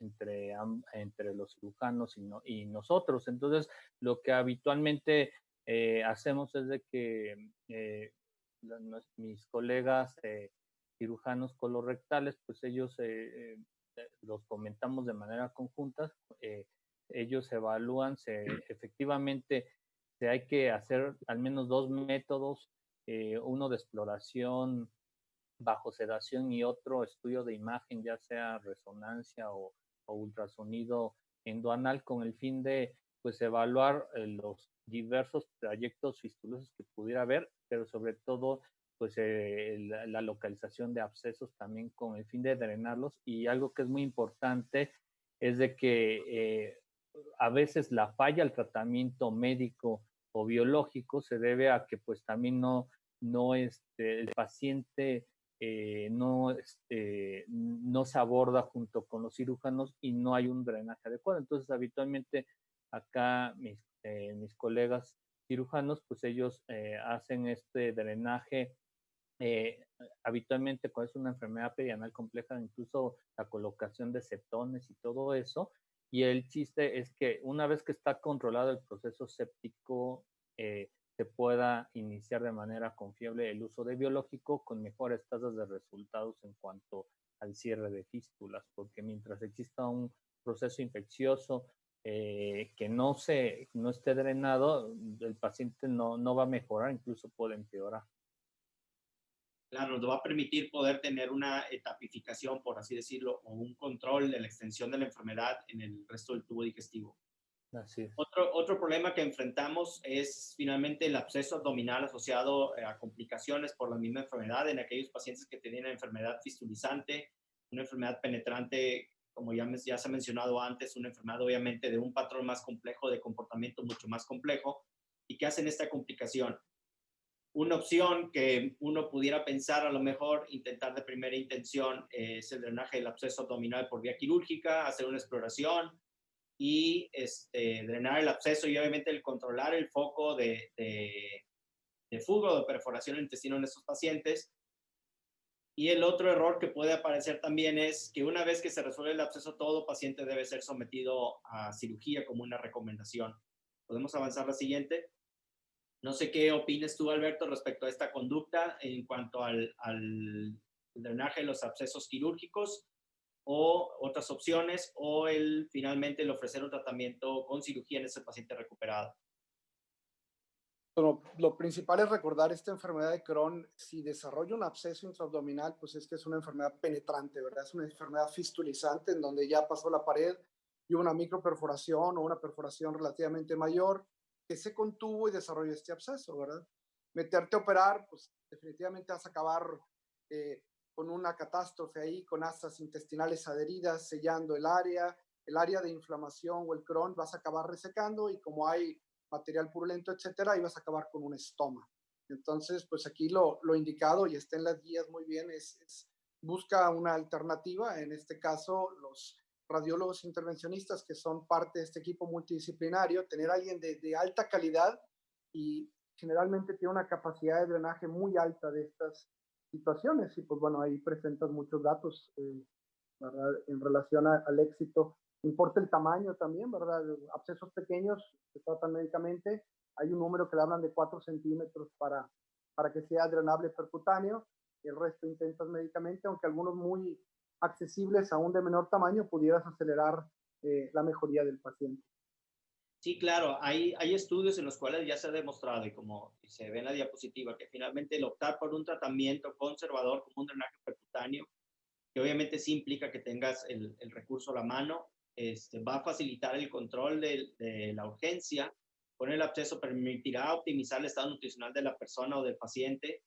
los cirujanos y nosotros. Entonces, lo que habitualmente hacemos es de que mis colegas cirujanos colorectales, pues ellos los comentamos de manera conjunta, ellos evalúan, efectivamente se hay que hacer al menos dos métodos, uno de exploración bajo sedación y otro estudio de imagen, ya sea resonancia o ultrasonido endoanal, con el fin de pues evaluar los diversos trayectos fistulosos que pudiera haber, pero sobre todo pues la localización de abscesos también con el fin de drenarlos. Y algo que es muy importante es de que a veces la falla al tratamiento médico o biológico se debe a que pues también no el paciente no se aborda junto con los cirujanos y no hay un drenaje adecuado. Entonces, habitualmente acá mis colegas cirujanos, pues ellos hacen este drenaje habitualmente cuando es una enfermedad perianal compleja, incluso la colocación de cetones y todo eso. Y el chiste es que una vez que está controlado el proceso séptico, se pueda iniciar de manera confiable el uso de biológico con mejores tasas de resultados en cuanto al cierre de fístulas, porque mientras exista un proceso infeccioso que no esté drenado, el paciente no va a mejorar, incluso puede empeorar.
Claro, nos va a permitir poder tener una etapificación, por así decirlo, o un control de la extensión de la enfermedad en el resto del tubo digestivo.
Así es.
Otro problema que enfrentamos es finalmente el absceso abdominal asociado a complicaciones por la misma enfermedad en aquellos pacientes que tienen enfermedad fistulizante, una enfermedad penetrante, como ya se ha mencionado antes, una enfermedad obviamente de un patrón más complejo, de comportamiento mucho más complejo, y que hacen esta complicación. Una opción que uno pudiera pensar a lo mejor, intentar de primera intención, es el drenaje del absceso abdominal por vía quirúrgica, hacer una exploración y drenar el absceso y obviamente el controlar el foco de fuga o de perforación del intestino en estos pacientes. Y el otro error que puede aparecer también es que una vez que se resuelve el absceso, todo paciente debe ser sometido a cirugía como una recomendación. ¿Podemos avanzar a la siguiente? No sé qué opines tú, Alberto, respecto a esta conducta en cuanto al drenaje de los abscesos quirúrgicos o otras opciones, o finalmente el ofrecer un tratamiento con cirugía en ese paciente recuperado.
Bueno, lo principal es recordar esta enfermedad de Crohn. Si desarrolla un absceso intraabdominal, pues es que es una enfermedad penetrante, ¿verdad? Es una enfermedad fistulizante en donde ya pasó la pared y una microperforación o una perforación relativamente mayor que se contuvo y desarrolló este absceso, ¿verdad? Meterte a operar, pues definitivamente vas a acabar con una catástrofe ahí, con asas intestinales adheridas, sellando el área de inflamación o el Crohn, vas a acabar resecando y como hay material purulento, etcétera, y vas a acabar con un estoma. Entonces, pues aquí lo indicado, y está en las guías muy bien, es busca una alternativa. En este caso, los radiólogos intervencionistas que son parte de este equipo multidisciplinario, tener a alguien de alta calidad y generalmente tiene una capacidad de drenaje muy alta de estas situaciones. Y pues bueno, ahí presentas muchos datos, ¿verdad? En relación al éxito. Importa el tamaño también, ¿verdad? Abscesos pequeños se tratan médicamente. Hay un número que le hablan de 4 centímetros para que sea drenable percutáneo. El resto intentas médicamente, aunque algunos muy accesibles, aún de menor tamaño, pudieras acelerar la mejoría del paciente.
Sí, claro, hay estudios en los cuales ya se ha demostrado, y como se ve en la diapositiva, que finalmente el optar por un tratamiento conservador como un drenaje percutáneo, que obviamente sí implica que tengas el recurso a la mano, va a facilitar el control de la urgencia, con el absceso permitirá optimizar el estado nutricional de la persona o del paciente,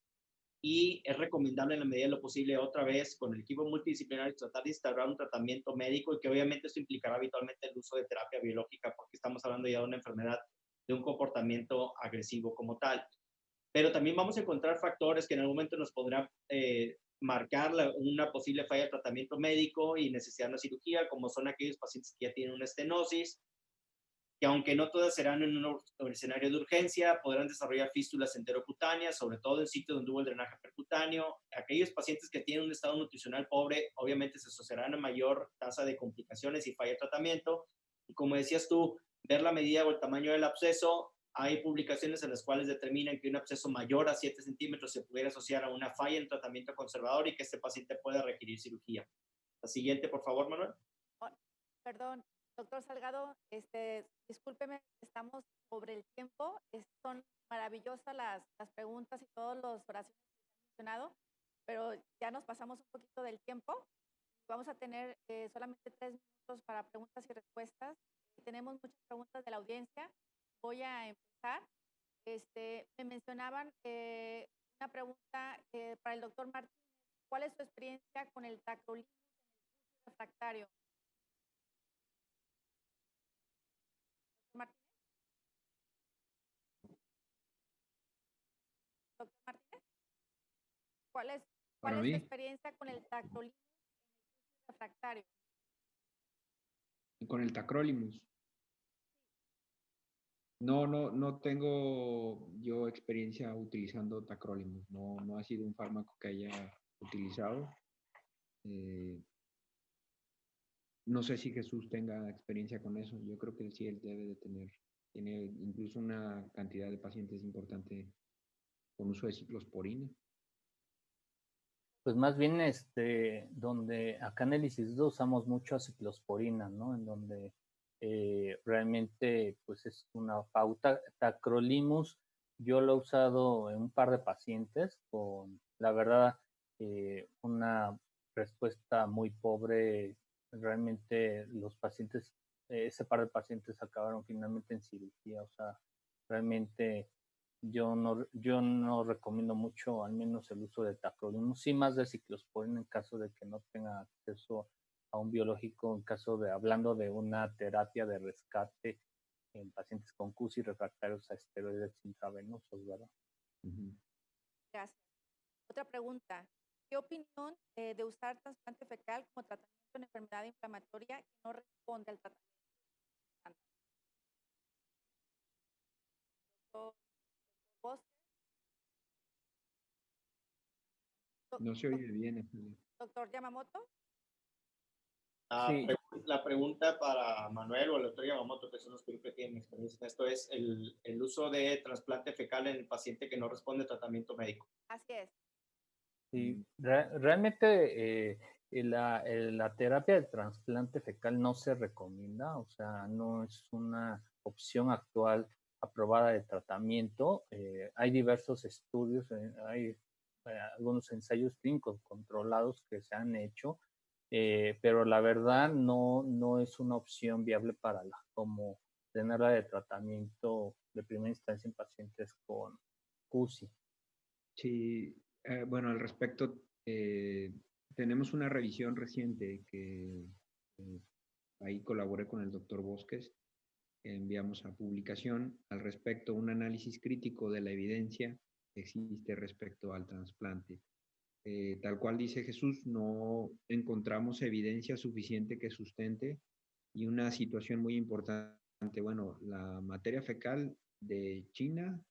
y es recomendable en la medida de lo posible otra vez con el equipo multidisciplinario tratar de instaurar un tratamiento médico, y que obviamente esto implicará habitualmente el uso de terapia biológica, porque estamos hablando ya de una enfermedad de un comportamiento agresivo como tal. Pero también vamos a encontrar factores que en algún momento nos podrán marcar una posible falla de tratamiento médico y necesidad de una cirugía, como son aquellos pacientes que ya tienen una estenosis, que aunque no todas serán en un escenario de urgencia, podrán desarrollar fístulas enterocutáneas, sobre todo en sitios donde hubo el drenaje percutáneo. Aquellos pacientes que tienen un estado nutricional pobre, obviamente se asociarán a mayor tasa de complicaciones y falla de tratamiento. Y como decías tú, ver la medida o el tamaño del absceso. Hay publicaciones en las cuales determinan que un absceso mayor a 7 centímetros se pudiera asociar a una falla en tratamiento conservador y que este paciente pueda requerir cirugía. La siguiente, por favor, Manuel.
Oh, perdón, doctor Salgado, discúlpeme, estamos sobre el tiempo. Son maravillosas las preguntas y todas las oraciones que se han mencionado, pero ya nos pasamos un poquito del tiempo. Vamos a tener solamente 3 minutos para preguntas y respuestas. Tenemos muchas preguntas de la audiencia. Voy a empezar. Me mencionaban una pregunta para el doctor Martínez. ¿Cuál es su experiencia con el tacrolimus en el curso refractario? Martínez. Doctor Martínez, ¿cuál
Para
es su
mí,
experiencia con el tacrolimus en el curso refractario?
con el tacrolimus. No tengo yo experiencia utilizando tacrolimus. No ha sido un fármaco que haya utilizado. No sé si Jesús tenga experiencia con eso. Yo creo que sí, él debe de tener. Tiene incluso una cantidad de pacientes importante con uso de ciclosporina.
Pues más bien, donde acá en el instituto usamos mucho ciclosporina, ¿no? En donde realmente, pues es una pauta. Tacrolimus, yo lo he usado en un par de pacientes con, la verdad, una respuesta muy pobre. Realmente los pacientes, ese par de pacientes acabaron finalmente en cirugía. O sea, realmente yo no recomiendo mucho, al menos el uso de tacrolimus, sí más de ciclosporina en caso de que no tenga acceso a un biológico, en caso de, hablando de una terapia de rescate en pacientes con CUSI refractarios a esteroides intravenosos, ¿verdad?
Gracias. Otra pregunta. ¿Qué opinión de usar trasplante fecal como tratamiento en enfermedad inflamatoria que no responde al tratamiento estándar? Doctor Bosque.
No se oye bien.
Doctor Yamamoto.
Sí.
La pregunta para Manuel o el doctor Yamamoto, que son los que tienen experiencia en esto, es el uso de trasplante fecal en el paciente que no responde a tratamiento médico.
Así es.
Sí, realmente la terapia de trasplante fecal no se recomienda, o sea, no es una opción actual aprobada de tratamiento. Hay diversos estudios, hay algunos ensayos clínicos controlados que se han hecho, pero la verdad no es una opción viable como tenerla de tratamiento de primera instancia en pacientes con CUSI.
Sí, bueno, al respecto, tenemos una revisión reciente que ahí colaboré con el doctor Bosques, enviamos a publicación al respecto un análisis crítico de la evidencia que existe respecto al trasplante. Tal cual dice Jesús, no encontramos evidencia suficiente que sustente y una situación muy importante. Bueno, la materia fecal de China,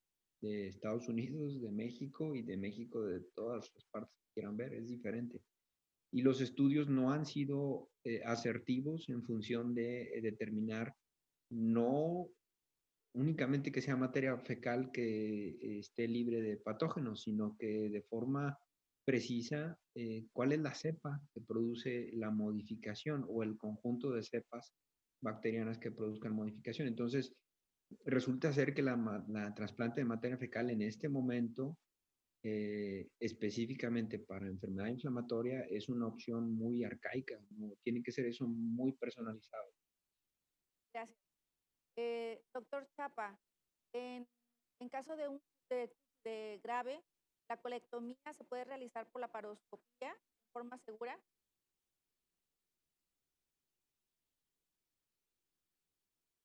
de Estados Unidos, de México y de México de todas las partes que quieran ver es diferente. Y los estudios no han sido asertivos en función de determinar no únicamente que sea materia fecal que esté libre de patógenos, sino que de forma precisa cuál es la cepa que produce la modificación o el conjunto de cepas bacterianas que produzcan modificación. Entonces, resulta ser que la trasplante de materia fecal en este momento, específicamente para enfermedad inflamatoria, es una opción muy arcaica, ¿no? Tiene que ser eso muy personalizado.
Gracias. Doctor Chapa, en, en caso de grave, ¿la colectomía se puede realizar por la laparoscopía de forma segura?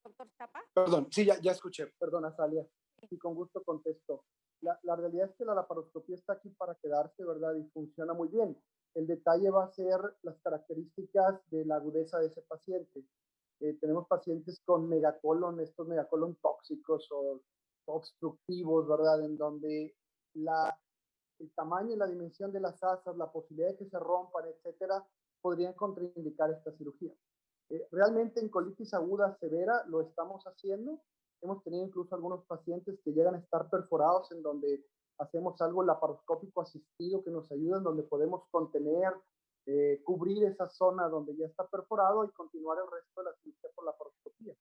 Doctor Chapa.
Perdón, sí, ya escuché, perdona, Salia. Y con gusto contesto. La realidad es que la laparoscopía está aquí para quedarse, ¿verdad? Y funciona muy bien. El detalle va a ser las características de la agudeza de ese paciente. Tenemos pacientes con megacolon, estos megacolon tóxicos o obstructivos, ¿verdad? En donde el tamaño y la dimensión de las asas, la posibilidad de que se rompan, etcétera, podrían contraindicar esta cirugía. Realmente en colitis aguda severa lo estamos haciendo. Hemos tenido incluso algunos pacientes que llegan a estar perforados en donde hacemos algo laparoscópico asistido que nos ayuda, en donde podemos contener, cubrir esa zona donde ya está perforado y continuar el resto de la cirugía por laparoscopía.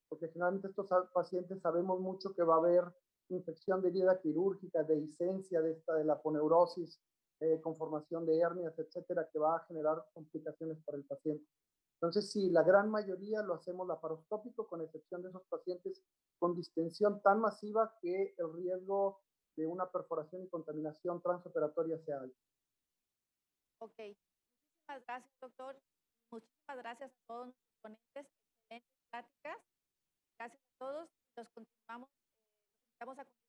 Porque generalmente estos pacientes sabemos mucho que va a haber infección de herida quirúrgica, de dehiscencia de la aponeurosis, conformación de hernias, etcétera, que va a generar complicaciones para el paciente. Entonces, sí, la gran mayoría lo hacemos laparoscópico, con excepción de esos pacientes con distensión tan masiva que el riesgo de una perforación y contaminación transoperatoria sea alto.
Ok. Muchísimas gracias, doctor. Muchísimas gracias a todos nuestros ponentes. Excelentes pláticas. Gracias a todos. Nos continuamos. Nos invitamos a